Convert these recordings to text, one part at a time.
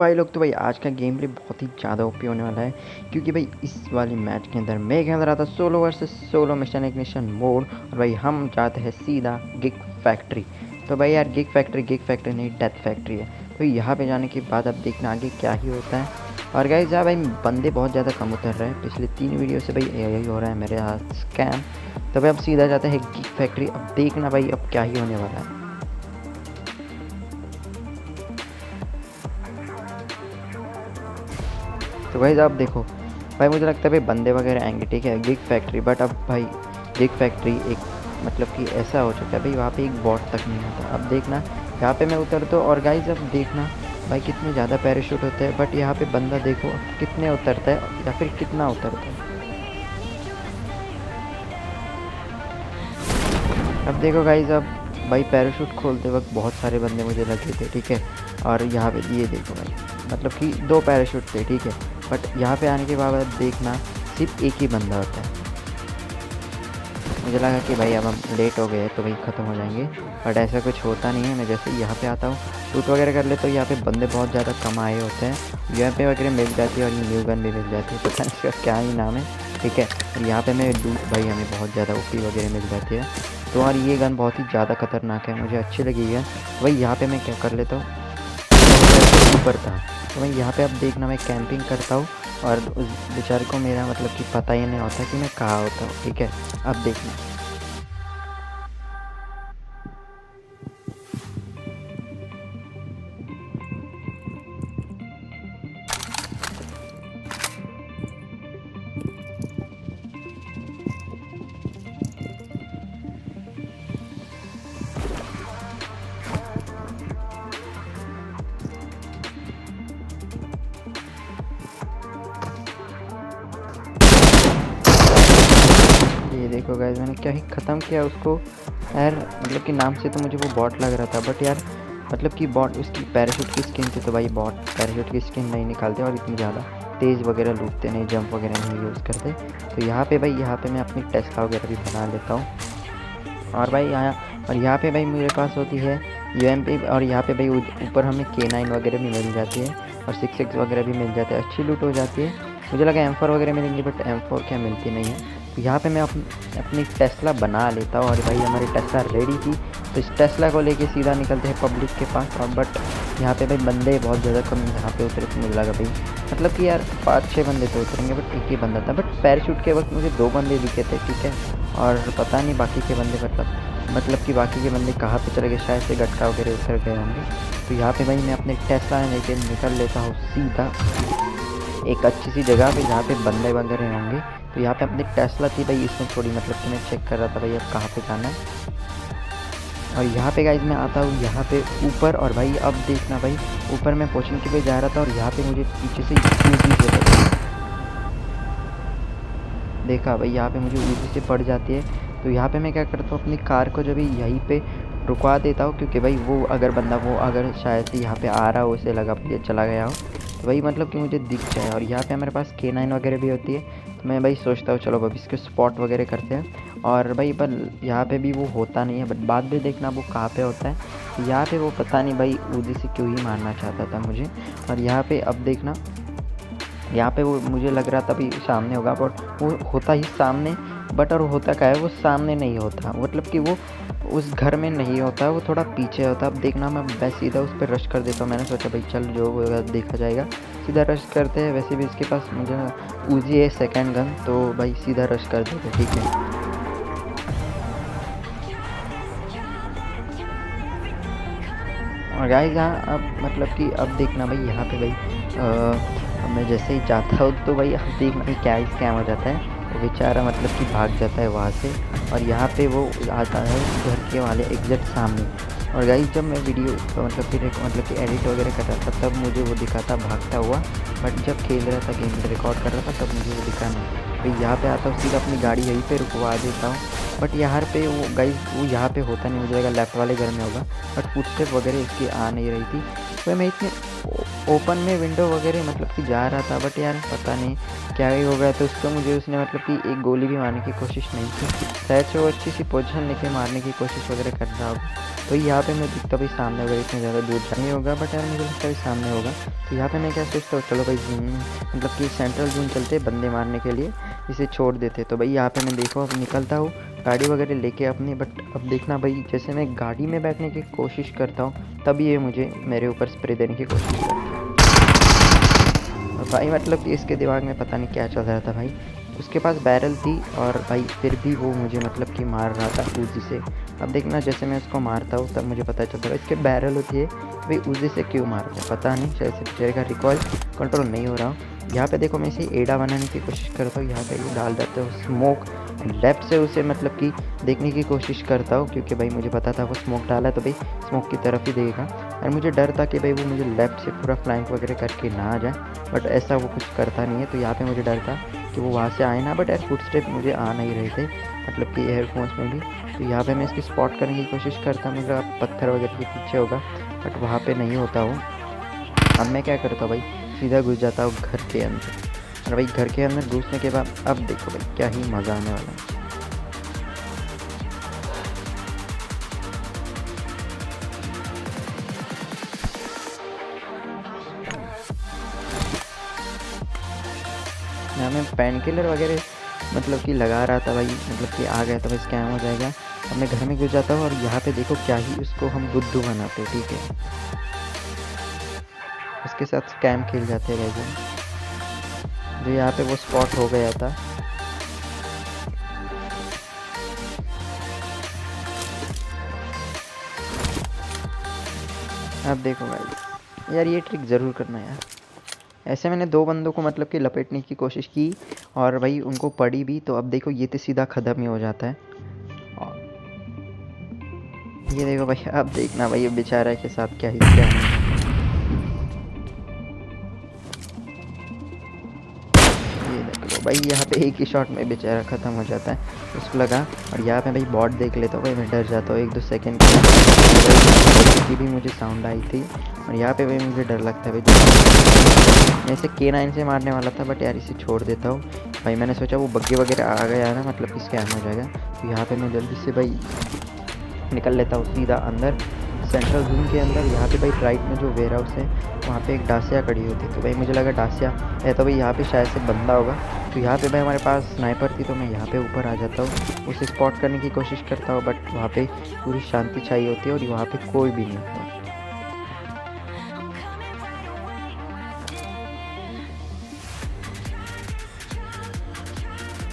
भाई लोग तो भाई आज का गेम प्ले बहुत ही ज़्यादा ओपी होने वाला है क्योंकि भाई इस वाली मैच के अंदर मैं खेल रहा था solo versus solo mission ignition mode और भाई हम जाते हैं सीधा गिग फैक्ट्री। तो भाई यार गिग फैक्ट्री नहीं डेथ फैक्ट्री है। तो यहाँ पे जाने के बाद अब देखना आगे क्या ही होता है। और गाइस यार भाई बंदे बहुत ज़्यादा कम उतर रहे हैं पिछले 3 वीडियो से भाई यही हो रहा है मेरे हाथ स्कैम। तो भाई अब सीधा जाते हैं गिग फैक्ट्री। अब देखना भाई अब क्या ही होने वाला है। तो भाई आप देखो भाई मुझे लगता है भाई बंदे वगैरह आएंगे ठीक है गिग फैक्ट्री। बट अब भाई गिग फैक्ट्री एक मतलब कि ऐसा हो चुका है भाई वहाँ पे एक बॉट तक नहीं आता। अब देखना यहाँ पे मैं उतरता हूँ और गाइस अब देखना भाई कितने ज़्यादा पैराशूट होते हैं। बट यहाँ पे बंदा देखो कितने उतरता है या फिर कितना उतरता है। अब देखो गाइस अब भाई पैराशूट खोलते वक्त बहुत सारे बंदे मुझे लगे थे ठीक है। और यहाँ पे ये देखो भाई मतलब कि 2 पैराशूट थे ठीक है। बट यहाँ पे आने के बाद देखना सिर्फ एक ही बंदा होता है। मुझे लगा कि भाई अब हम लेट हो गए तो भाई ख़त्म हो जाएंगे। बट ऐसा कुछ होता नहीं है। मैं जैसे ही यहाँ पे आता हूँ शूट वगैरह कर ले तो यहाँ पे बंदे बहुत ज़्यादा कम आए होते हैं। यहाँ पे वगैरह मिल जाती है और ये न्यू गन भी मिल जाती है पता नहीं इसका क्या ही नाम है ठीक है। और यहाँ पे मैं भाई हमें बहुत ज़्यादा ओपी वगैरह मिल जाती है। तो और ये गन बहुत ही ज़्यादा खतरनाक है मुझे अच्छी लगी है। भाई यहाँ पे मैं क्या कर लेता हूँ ऊपर था। तो मैं यहाँ पे अब देखना मैं कैंपिंग करता हूँ और उस बेचारे को मेरा मतलब कि पता ही नहीं होता कि मैं कहाँ होता हूँ ठीक है। अब देखना ये देखो गाइस मैंने क्या ही ख़त्म किया उसको। यार मतलब कि नाम से तो मुझे वो बॉट लग रहा था बट यार मतलब कि बॉट उसकी पैराशूट की स्किन थी। तो भाई बॉट पैराशूट की स्किन नहीं निकालते और इतनी ज़्यादा तेज़ वगैरह लूटते नहीं जंप वगैरह नहीं यूज़ करते। तो यहाँ पे भाई यहाँ पे मैं अपनी टेस्ला वगैरह भी बना लेता हूँ। और भाई यहाँ पे भाई मेरे पास होती है यूएमपी और यहाँ पे भाई ऊपर हमें K9 वगैरह भी मिल जाती है और 6x वगैरह भी मिल जाते हैं। अच्छी लूट हो जाती है। मुझे लगा M4 वगैरह मिलेंगी बट M4 क्या मिलती नहीं है। तो यहाँ पे मैं अपनी टेस्ला बना लेता हूँ और भाई हमारी टेस्ला रेडी थी। तो इस टेस्ला को लेके सीधा निकलते हैं पब्लिक के पास। और बट यहाँ पे भाई बंदे बहुत ज़्यादा कम यहाँ पे उतरे तो मुझे लगा भाई मतलब कि यार 5-6 बंदे तो उतरेंगे बट एक ही बंदा था। बट पैराशूट के वक्त मुझे 2 बंदे दिखे थे ठीक है। और पता नहीं बाकी के बंदे मतलब कि बाकी के बंदे कहाँ पे चले गए शायद से गटका वगैरह उतर गए होंगे। तो यहाँ पे भाई मैं अपने टेस्ला लेके निकल लेता हूँ सीधा एक अच्छी सी जगह पे जहाँ पे बंदे वगैरह होंगे। तो यहाँ पे अपनी टेस्ला थी भाई इसमें थोड़ी मतलब कि मैं चेक कर रहा था भाई अब कहाँ पे जाना है। और यहाँ पे गाइज मैं आता हूँ यहाँ पे ऊपर और भाई अब देखना भाई ऊपर मैं पोचिंग के पे जा रहा था और यहाँ पे मुझे पीछे से देखा भाई यहाँ पे मुझे ऊँची से पड़ जाती है। तो यहाँ पे मैं क्या करता हूँ अपनी कार को जब यहीं पे रुकवा देता हूँ क्योंकि भाई वो अगर शायद से यहाँ पे आ रहा हो उसे लगा ये चला गया हो तो भाई मतलब कि मुझे दिख जाए। और यहाँ पे हमारे पास K9 वगैरह भी होती है। तो मैं भाई सोचता हूँ चलो भाई इसके स्पॉट वगैरह करते हैं। और भाई पर यहाँ पे भी वो होता नहीं है बट बाद में देखना वो कहाँ पे होता है। तो यहाँ पे वो पता नहीं भाई ऊदी से क्यों ही मारना चाहता था मुझे। और यहाँ पे अब देखना यहाँ पे वो मुझे लग रहा था भाई सामने होगा बट वो होता ही सामने। बट और होता क्या है वो सामने नहीं होता मतलब कि वो उस घर में नहीं होता वो थोड़ा पीछे होता। अब देखना मैं बस सीधा उस पर रश कर देता हूँ। मैंने सोचा भाई चल जो होगा देखा जाएगा सीधा रश करते हैं। वैसे भी इसके पास मुझे उजी है सेकंड गन तो भाई सीधा रश कर देते ठीक है। और गाइस यहाँ अब मतलब कि अब देखना भाई यहाँ पे भाई अब मैं जैसे ही जाता हूँ तो भाई अब देखना भाई क्या ही स्कैम हो जाता है। वो बेचारा मतलब कि भाग जाता है वहाँ से और यहाँ पे वो आता है घर के वाले एग्जैक्ट सामने। और गाइस जब मैं वीडियो मतलब कि एडिट वगैरह कर रहा था तब मुझे वो दिखा था भागता हुआ। बट जब खेल रहा था गेम रिकॉर्ड कर रहा था तब मुझे वो दिखा नहीं। भाई यहाँ पे आता हूँ सीधा अपनी गाड़ी यहीं पे रुकवा देता हूँ। बट यहाँ पे वो गाइस वो यहाँ पे होता नहीं मुझे लगा लेफ्ट वाले घर में होगा। बट फुटस्टेप वगैरह इसकी आ नहीं रही थी। तो मैं इतने ओपन में विंडो वगैरह मतलब कि जा रहा था बट यार पता नहीं क्या ही हो गया, तो उसको मुझे उसने मतलब कि एक गोली भी मारने की कोशिश नहीं की। शायद से वो अच्छी सी पोजीशन लेके मारने की कोशिश वगैरह कर रहा होगा। तो यहाँ पे मैं दिखता भाई सामने वगैरह इतने ज़्यादा दूर नहीं होगा, बट यार मुझे लगता है सामने होगा। तो यहाँ पे मैं क्या सोचता हूँ, चलो भाई जून मतलब कि सेंट्रल जून चलते बंदे मारने के लिए, इसे छोड़ देते। तो भाई यहाँ पे मैं देखो अब निकलता हूँ गाड़ी वगैरह लेके अपनी। बट अब देखना भाई, जैसे मैं गाड़ी में बैठने की कोशिश करता हूँ तभी ये मुझे मेरे ऊपर स्प्रे देने की कोशिश करता है। और भाई मतलब कि इसके दिमाग में पता नहीं क्या चल रहा था भाई। उसके पास बैरल थी और भाई फिर भी वो मुझे मतलब कि मार रहा था उजी से। अब देखना जैसे मैं उसको मारता हूँ तब मुझे पता चलता है इसके बैरल होती है, भाई उजी से क्यों मारता है पता नहीं। शायद से बेचारे का रिकॉल कंट्रोल नहीं हो रहा हूँ। यहाँ पे देखो मैं इसे एडा बनाने की कोशिश करता हूँ। यहाँ पे ये डाल देते हो स्मोक, लेफ्ट से उसे मतलब कि देखने की कोशिश करता हूँ, क्योंकि भाई मुझे पता था वो स्मोक डाला है तो भाई स्मोक की तरफ ही देगा। और मुझे डर था कि भाई वो मुझे लेफ़्ट से पूरा फ्लैंक वगैरह करके ना आ जाए, बट ऐसा वो कुछ करता नहीं है। तो यहाँ पे मुझे डर था कि वो वहाँ से आए ना, बट यार फुटस्टेप मुझे आ नहीं रहे थे मतलब कि एयरफोन्स में भी। तो यहाँ पे मैं इसकी स्पॉट करने की कोशिश करता हूँ, मेरा पत्थर वगैरह के पीछे होगा, बट वहाँ पे नहीं होता हूँ। अब मैं क्या करता हूँ भाई, सीधा घुस जाता हूँ घर के अंदर। और भाई घर के अंदर घुसने के बाद अब देखो भाई क्या ही मज़ा आने वाला है। यहाँ मैं पेन किलर वगैरह मतलब कि लगा रहा था भाई, मतलब कि आ गया तो भाई स्कैम हो जाएगा। अब मैं घर में घुस जाता हूँ और यहाँ पे देखो क्या ही उसको हम बुद्धू बनाते हैं, ठीक है। उसके साथ स्कैम खेल जाते हैं भाई। जो यहाँ पे वो स्पॉट हो गया था। अब देखो भाई यार ये ट्रिक ज़रूर करना यार। ऐसे मैंने 2 बंदों को मतलब कि लपेटने की कोशिश की और भाई उनको पड़ी भी। तो अब देखो ये तो सीधा ख़त्म ही हो जाता है। और ये देखो भाई, अब देखना भाई ये बेचारा के साथ क्या ही क्या है। ये देखो भाई यहाँ पे एक ही शॉट में बेचारा ख़त्म हो जाता है, उसको लगा। और यहाँ पे भाई बॉट देख लेता हूँ भाई, मैं डर जाता हूँ 1-2 सेकेंड की भी मुझे साउंड आई थी। और यहाँ पे भाई मुझे डर लगता है भाई, मैं इसे K9 से मारने वाला था, बट यार इसे छोड़ देता हूँ भाई। मैंने सोचा वो बग्गे वगैरह आ गया ना, मतलब कि स्कैम हो जाएगा। तो यहाँ पे मैं जल्दी से भाई निकल लेता हूँ सीधा अंदर सेंट्रल जून के अंदर। यहाँ पे भाई राइट में जो वेयर हाउस है वहाँ पे एक डासिया खड़ी होती, तो भाई मुझे लगा डासिया है तो भाई यहाँ पे शायद से बंदा होगा। तो यहाँ पे भाई हमारे पास स्नाइपर थी, तो मैं यहाँ पे ऊपर आ जाता हूँ, उसे स्पॉट करने की कोशिश करता हूँ, बट वहाँ पे पूरी शांति छाई होती है और वहाँ पे कोई भी नहीं होता।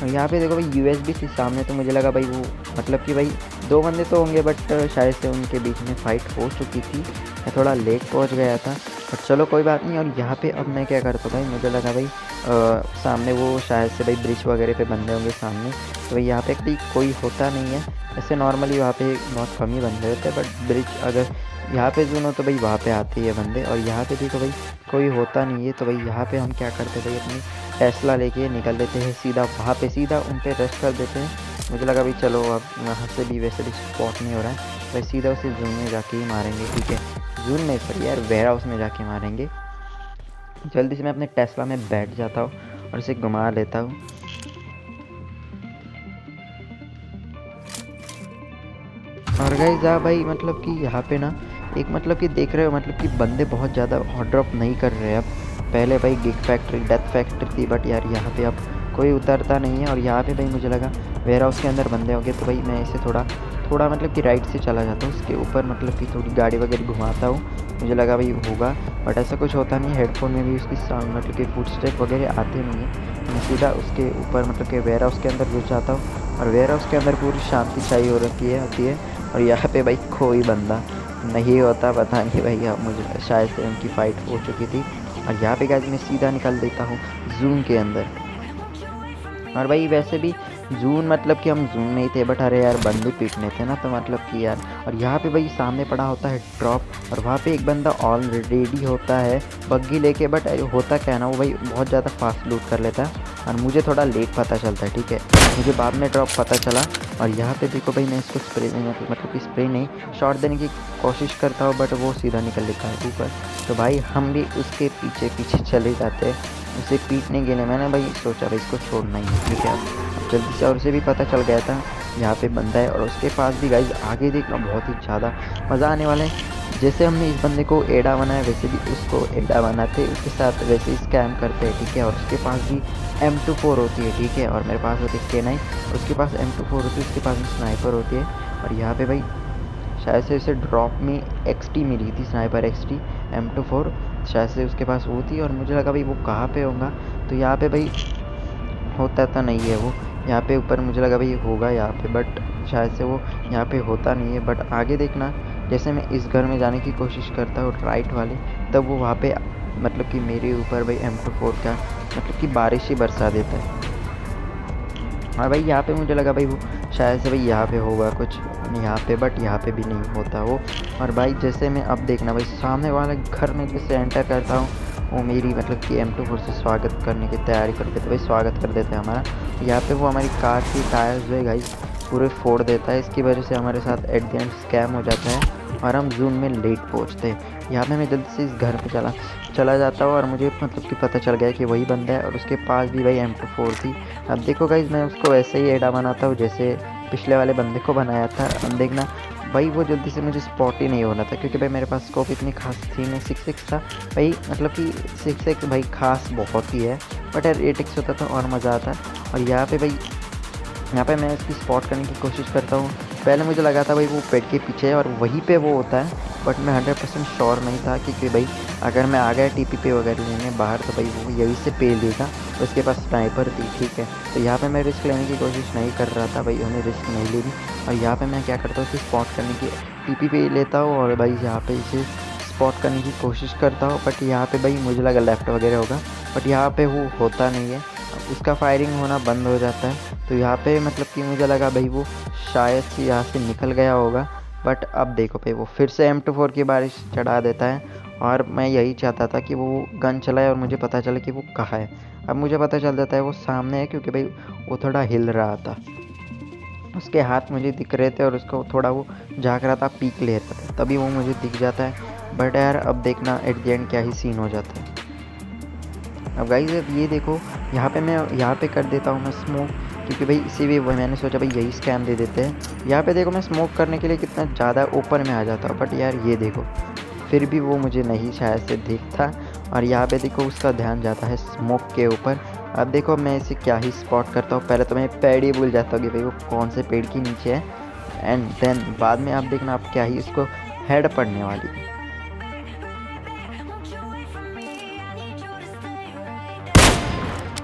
और यहाँ पे देखो भाई यूएसबी थी सामने, तो मुझे लगा भाई वो मतलब कि भाई 2 बंदे तो होंगे, बट शायद से उनके बीच में फ़ाइट हो चुकी थी। मैं थोड़ा लेट पहुँच गया था, बट चलो कोई बात नहीं। और यहाँ पे अब मैं क्या करता हूँ भाई, मुझे लगा भाई सामने वो शायद से भाई ब्रिज वगैरह पे बंदे होंगे सामने। तो भाई यहाँ पे कोई होता नहीं है, ऐसे नॉर्मली वहाँ पे बहुत कम ही बंदे होते हैं, बट ब्रिज अगर यहाँ पे जून हो तो भाई वहाँ पे आते हैं बंदे। और यहाँ पे देखो भाई कोई होता नहीं है, तो भाई यहाँ पे हम क्या करते हैं भाई, अपनी टेस्ला लेके निकल लेते हैं सीधा वहाँ पे, सीधा उन पे रश कर देते हैं। मुझे लगा भाई चलो अब वहाँ से भी वैसे भी स्पॉट नहीं हो रहा है, भाई सीधा उसे जून में जाके ही मारेंगे, ठीक है। जून में सॉरी यार वेयर हाउस में जाके मारेंगे। जल्दी से मैं अपने टेस्ला में बैठ जाता हूँ और इसे घुमा लेता हूँ। और गाइस भाई मतलब कि यहाँ पे ना एक मतलब कि देख रहे हो मतलब कि बंदे बहुत ज़्यादा हॉट ड्रॉप नहीं कर रहे अब। पहले भाई गिग फैक्ट्री डेथ फैक्ट्री थी, बट यार यहाँ पे अब कोई उतरता नहीं है। और यहाँ पे भाई मुझे लगा वेयर हाउस के अंदर बंदे होंगे, तो भाई मैं इसे थोड़ा मतलब कि राइट से चला जाता हूँ, उसके ऊपर मतलब कि थोड़ी गाड़ी वगैरह घुमाता हूँ। मुझे लगा भाई होगा, बट ऐसा कुछ होता नहीं। हेडफोन में भी उसकी साउंड मतलब कि फुटस्टेप वगैरह आते नहीं है। मैं सीधा उसके ऊपर मतलब कि वेयर हाउस के अंदर घुस जाता हूँ, और वेयर हाउस के अंदर पूरी शांति छाई हो रखी है। और यहाँ पे भाई कोई बंदा नहीं होता, पता नहीं भाई अब मुझे शायद से उनकी फ़ाइट हो चुकी थी। और यहाँ पे गाइस मैं सीधा निकल देता हूँ जून के अंदर। और भाई वैसे भी जून मतलब कि हम जून में ही थे, बट अरे यार बंदे पीटने थे ना, तो मतलब कि यार। और यहाँ पे भाई सामने पड़ा होता है ड्रॉप, और वहाँ पे एक बंदा ऑलरेडी होता है बग्गी लेके। बट होता क्या है ना, वो भाई बहुत ज़्यादा फास्ट लूट कर लेता है, और मुझे थोड़ा लेट पता चलता है, ठीक है। मुझे बाद में ड्रॉप पता चला। और यहाँ पे देखो भाई मैं इसको स्प्रे मतलब कि स्प्रे नहीं शॉट देने की कोशिश करता हूँ, बट वो सीधा निकल लेता है ऊपर। तो भाई हम भी उसके पीछे पीछे चले जाते हैं। उसे पीटने के लिए मैंने भाई सोचा भाई इसको छोड़ना ही है, ठीक है। अब जल्दी से, और उसे भी पता चल गया था यहाँ पे बंदा है, और उसके पास भी गाइज आगे देखना बहुत ही ज़्यादा मज़ा आने वाला है। जैसे हमने इस बंदे को एडा बनाया वैसे भी उसको एडा बनाते, उसके साथ वैसे ही स्कैम करते हैं, ठीक है। और उसके पास भी M24 होती है, ठीक है, और मेरे पास होती है K9, उसके पास M24 होती है, उसके पास स्नाइपर होती है। और यहाँ पे भाई शायद से उसे ड्रॉप में XT मिली थी, स्नाइपर XT M24 शायद से उसके पास वो थी, और मुझे लगा भाई वो कहाँ पे होगा। तो यहाँ पे भाई होता तो नहीं है वो यहाँ पे ऊपर, मुझे लगा भाई होगा यहाँ पे, बट शायद से वो यहाँ पे होता नहीं है। बट आगे देखना, जैसे मैं इस घर में जाने की कोशिश करता हूँ राइट वाले, तब वो वहाँ पे मतलब कि मेरे ऊपर भाई M24 का मतलब कि बारिश ही बरसा देता है। और भाई यहाँ पे मुझे लगा भाई वो शायद से भाई यहाँ पे होगा कुछ यहाँ पे, बट यहाँ पे भी नहीं होता वो। और भाई जैसे मैं अब देखना भाई सामने वाले घर में जैसे एंटर करता हूँ, वो मेरी मतलब कि M24 से स्वागत करने की तैयारी करते, तो भाई स्वागत कर देते हैं हमारा। यहाँ पे वो हमारी कार की टायर्स जो है गाइस पूरे फोड़ देता है, इसकी वजह से हमारे साथ एट द एंड स्कैम हो जाता है और हम जून में लेट पहुँचते हैं। यहाँ पे मैं जल्दी से इस घर पे चला जाता हूँ, और मुझे मतलब कि पता चल गया कि वही बंदा है, और उसके पास भी भाई M24 थी। अब देखो गाइस मैं उसको वैसे ही एडा बनाता हूँ जैसे पिछले वाले बंदे को बनाया था। अब देखना भाई वो जल्दी से मुझे स्पॉट ही नहीं होना था, क्योंकि भाई मेरे पास स्कोप इतनी खास थी नहीं, 6x था भाई, मतलब कि 6x भाई खास बहुत ही है, बट यार 8x होता तो और मज़ा आता। और यहाँ पे मैं इसकी स्पॉट करने की कोशिश करता हूँ। पहले मुझे लगा था भाई वो पेड़ के पीछे है और वहीं पे वो होता है, बट मैं 100% श्योर नहीं था, क्योंकि भाई अगर मैं आ गया TP पे वगैरह लेने बाहर तो भाई वो यहीं से पे लेगा, उसके पास स्नाइपर थी, ठीक है। तो यहाँ पे मैं रिस्क लेने की कोशिश नहीं कर रहा था भाई, उन्हें रिस्क नहीं लेनी। और यहाँ पे मैं क्या करता हूँ इसे स्पॉट करने की TP पे लेता हूँ, और भाई यहाँ पे इसे स्पॉट करने की कोशिश करता हूँ। बट यहाँ पे भाई मुझे लगा लेफ़्ट वगैरह होगा, बट यहाँ पे वो होता नहीं है, उसका फायरिंग होना बंद हो जाता है। तो यहाँ पे मतलब कि मुझे लगा भाई वो शायद से यहाँ से निकल गया होगा, बट अब देखो भाई वो फिर से M24 की बारिश चढ़ा देता है, और मैं यही चाहता था कि वो गन चलाए और मुझे पता चले कि वो कहाँ है। अब मुझे पता चल जाता है वो सामने है, क्योंकि भाई वो थोड़ा हिल रहा था, उसके हाथ मुझे दिख रहे थे, और उसको थोड़ा वो झाँक रहा था, पीक ले रहा था, तभी वो मुझे दिख जाता है। बट यार अब देखना एट द एंड क्या ही सीन हो जाता है। अब गाइस अब ये देखो यहाँ पे मैं यहाँ पे कर देता हूँ मैं स्मोक, क्योंकि भाई इसी भी मैंने सोचा भाई यही स्कैम दे देते हैं। यहाँ पे देखो मैं स्मोक करने के लिए कितना ज़्यादा ऊपर में आ जाता हूँ, बट यार ये देखो फिर भी वो मुझे नहीं शायद से दिखता, और यहाँ पे देखो उसका ध्यान जाता है स्मोक के ऊपर। अब देखो मैं इसे क्या ही स्पॉट करता हूँ, पहले तो मैं पेड़ ही भूल जाता हूँ कि भाई वो कौन से पेड़ के नीचे है, एंड देन बाद में आप देखना आप क्या ही इसको हेड पड़ने वाली है।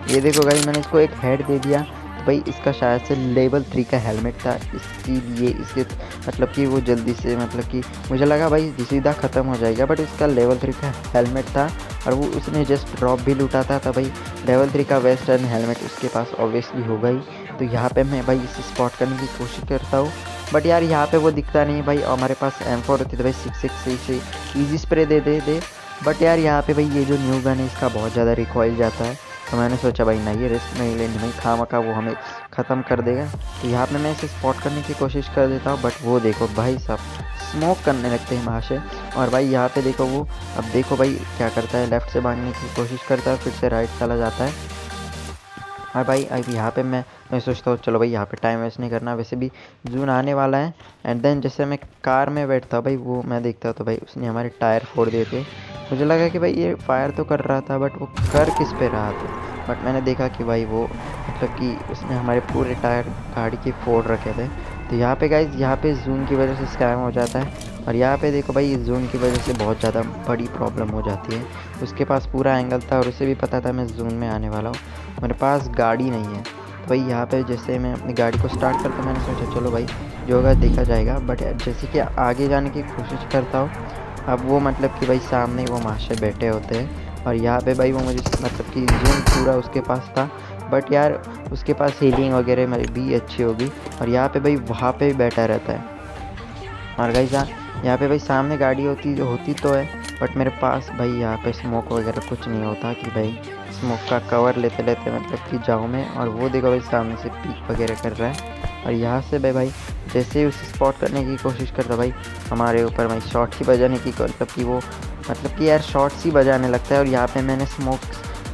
ये देखो गाइस मैंने इसको एक हेड दे दिया, तो भाई इसका शायद से लेवल 3 का हेलमेट था, इसीलिए इसके मतलब कि वो जल्दी से मतलब कि मुझे लगा भाई सीधा ख़त्म हो जाएगा, बट इसका लेवल 3 का हेलमेट था, और वो उसने जस्ट ड्रॉप भी लूटा था, तो भाई लेवल 3 का वेस्टर्न हेलमेट उसके पास ऑब्वियसली होगा ही। तो यहाँ पे मैं भाई इसे स्पॉट करने की कोशिश करता हूँ, बट यार यहाँ पे वो दिखता नहीं भाई। हमारे पास M4 होती तो भाई 6x से ईजी स्प्रे दे। बट यार यहाँ पे भाई ये जो न्यू गन है इसका बहुत ज़्यादा रिकॉइल जाता है, तो मैंने सोचा भाई नहीं ये रिस्क नहीं लेनी भाई, खामखा वो हमें ख़त्म कर देगा। तो यहाँ पे मैं इसे स्पॉट करने की कोशिश कर देता हूँ, बट वो देखो भाई सब स्मोक करने लगते हैं वहाँ से। और भाई यहाँ पे देखो वो अब देखो भाई क्या करता है, लेफ़्ट से भागने की कोशिश करता है, फिर से राइट चला जाता है। और भाई अब यहाँ पे मैं सोचता हूँ चलो भाई यहाँ पे टाइम वेस्ट नहीं करना, वैसे भी जून आने वाला है। एंड देन जैसे मैं कार में बैठता भाई वो मैं देखता तो भाई उसने हमारे टायर फोड़ दिए थे। मुझे लगा कि भाई ये फायर तो कर रहा था, बट वो कर किस पे रहा था, बट मैंने देखा कि भाई वो मतलब कि उसने हमारे पूरे टायर गाड़ी के फोड़ रखे थे। तो यहाँ पे गाइज यहाँ पे जून की वजह से स्कैम हो जाता है, और यहाँ पे देखो भाई इस जून की वजह से बहुत ज़्यादा बड़ी प्रॉब्लम हो जाती है। उसके पास पूरा एंगल था और उसे भी पता था मैं जून में आने वाला हूँ, मेरे पास गाड़ी नहीं है। तो भाई यहाँ पे जैसे मैं अपनी गाड़ी को स्टार्ट करता मैंने सोचा चलो भाई जो होगा देखा जाएगा। बट जैसे कि आगे जाने की कोशिश करता हूँ, अब वो मतलब कि भाई सामने वो माशे बैठे होते हैं, और यहाँ पे भाई वो मुझे मतलब कि जून पूरा उसके पास था, बट यार उसके पास हीलिंग वगैरह मेरी भी अच्छी होगी, और यहाँ पे भाई वहाँ पे बैठा रहता है। और गाइस यहाँ पे भाई सामने गाड़ी होती तो है, बट मेरे पास भाई यहाँ पे स्मोक वगैरह कुछ नहीं होता कि भाई स्मोक का कवर लेते मतलब कि जाऊँ मैं। और वो देखो भाई सामने से पीक वगैरह कर रहा है, और यहाँ से भाई जैसे ही उसे स्पॉट करने की कोशिश करता भाई हमारे ऊपर भाई शॉट ही बजाने की मतलब कि वो मतलब कि यार शॉट्स ही बजाने लगता है। और यहाँ पे मैंने स्मोक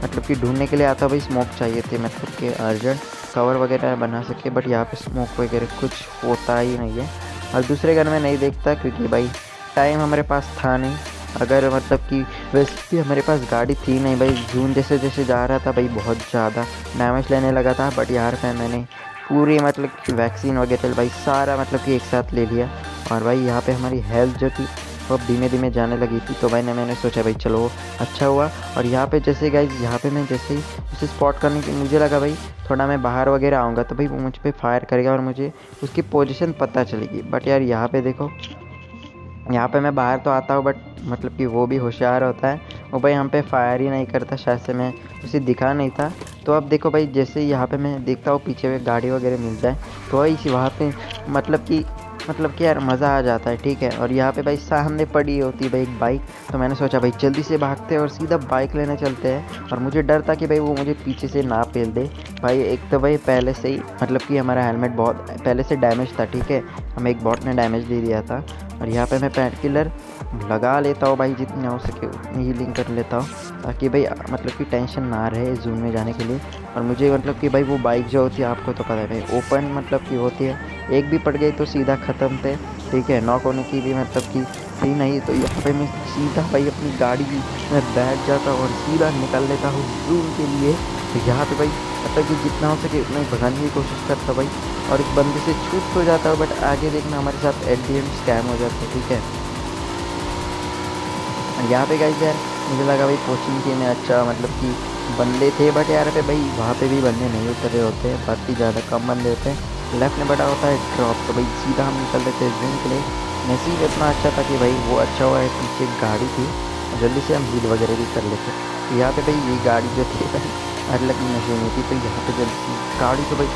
मतलब कि ढूंढने के लिए आता भाई स्मोक चाहिए थे, मतलब कि अर्जेंट कवर वगैरह बना सके, बट यहाँ पे स्मोक वगैरह कुछ होता ही नहीं है। और दूसरे गन में नहीं देखता क्योंकि भाई टाइम हमारे पास था नहीं। अगर मतलब कि वैसे भी हमारे पास गाड़ी थी नहीं भाई। जून जैसे जैसे जा रहा था भाई बहुत ज़्यादा डैमेज लेने लगा था, बट यार पे मैंने पूरी मतलब कि वैक्सीन वगैरह भाई सारा मतलब कि एक साथ ले लिया। और भाई यहाँ पे हमारी हेल्थ जो थी वो अब धीमे धीमे जाने लगी थी, तो भाई मैंने सोचा भाई चलो अच्छा हुआ। और यहाँ पे जैसे गाइस यहाँ पे मैं जैसे ही उसे स्पॉट करने की मुझे लगा भाई थोड़ा मैं बाहर वगैरह आऊँगा तो भाई वो मुझ पर फायर करेगा और मुझे उसकी पोजीशन पता चलेगी। बट यार यहाँ पे देखो, यहाँ पे मैं बाहर तो आता हूँ बट मतलब कि वो भी होशियार होता है, वो भाई हम पे फायर ही नहीं करता। शायद से मैं उसे दिखा नहीं था। तो अब देखो भाई जैसे ही यहाँ पे मैं देखता हूँ पीछे में गाड़ी वगैरह मिल जाए तो भाई इसी वहाँ पे मतलब कि यार मज़ा आ जाता है, ठीक है। और यहाँ पे भाई सामने पड़ी होती है भाई एक बाइक, तो मैंने सोचा भाई जल्दी से भागते हैं और सीधा बाइक लेने चलते हैं। और मुझे डर था कि भाई वो मुझे पीछे से ना पेल दे। भाई एक तो भाई पहले से ही मतलब कि हमारा हेलमेट बहुत पहले से डैमेज था, ठीक है, हमें एक बॉट ने डैमेज दे दिया था। और यहाँ पे मैं पेंट किलर लगा लेता हूँ भाई, जितनी हो सके उतनी हीलिंग कर लेता हूँ ताकि भाई मतलब कि टेंशन ना रहे जून में जाने के लिए। और मुझे मतलब कि भाई वो बाइक जो होती है आपको तो पता है भाई ओपन मतलब कि होती है, एक भी पड़ गई तो सीधा ख़त्म थे, ठीक है, नॉक होने की भी मतलब कि थी नहीं। तो यहाँ पे मैं सीधा भाई अपनी गाड़ी में बैठ जाता हूँ और सीधा निकल लेता हूँ जून के लिए। तो यहाँ पे भाई मतलब कि जितना हो सके उतना ही भगाने की कोशिश करता भाई, और इस बंदे से छूट तो जाता है बट आगे देखना हमारे साथ एट दी एंड स्कैम हो जाता है, ठीक है। यहाँ पे गाइस यार मुझे लगा भाई कोचिंग के में अच्छा मतलब कि बंदे थे, बट यार पे भाई वहाँ पे भी बंदे नहीं उतरे होते हैं, बाकी ज़्यादा कम बंदे होते हैं। लेफ्ट में बड़ा होता है ड्रॉप, तो भाई सीधा हम निकल देते हैं जून के लिए। नसीब इतना अच्छा था कि भाई वो अच्छा हुआ है पीछे गाड़ी थी, जल्दी से हम हील वगैरह भी कर लेते। तो यहाँ पे भाई ये गाड़ी जो थी भाई अलग ही नशे में थी, तो यहाँ पे जल्दी गाड़ी तो भाई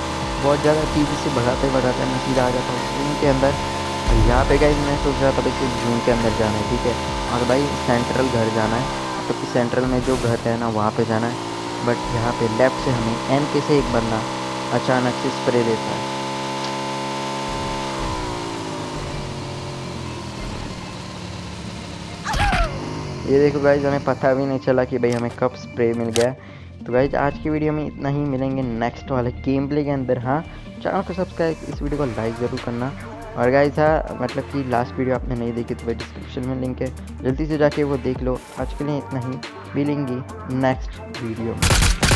बहुत ज़्यादा तेज़ी से भगाते भगाते मैं सीधा आ जाता हूँ जून के अंदर। और यहाँ पे गाइस मैं सोच रहा था भाई सिर्फ जून के अंदर जाना है, ठीक है, और भाई सेंट्रल घर जाना है, मतलब कि सेंट्रल में जो घर है ना वहाँ पे जाना है। बट यहाँ पे लेफ्ट से हमें एमके से एक बंदा अचानक से स्प्रे देता है। ये देखो गाइज हमें पता भी नहीं चला कि भाई हमें कब स्प्रे मिल गया। तो गाइज आज की वीडियो में इतना ही, मिलेंगे नेक्स्ट वाले गेम प्ले के अंदर। हाँ, चैनल को सब्सक्राइब, इस वीडियो को लाइक ज़रूर करना। और गाइज हाँ मतलब कि लास्ट वीडियो आपने नहीं देखी तो भाई डिस्क्रिप्शन में लिंक है, जल्दी से जाके वो देख लो। आज के लिए इतना ही, मिलेंगे नेक्स्ट वीडियो में।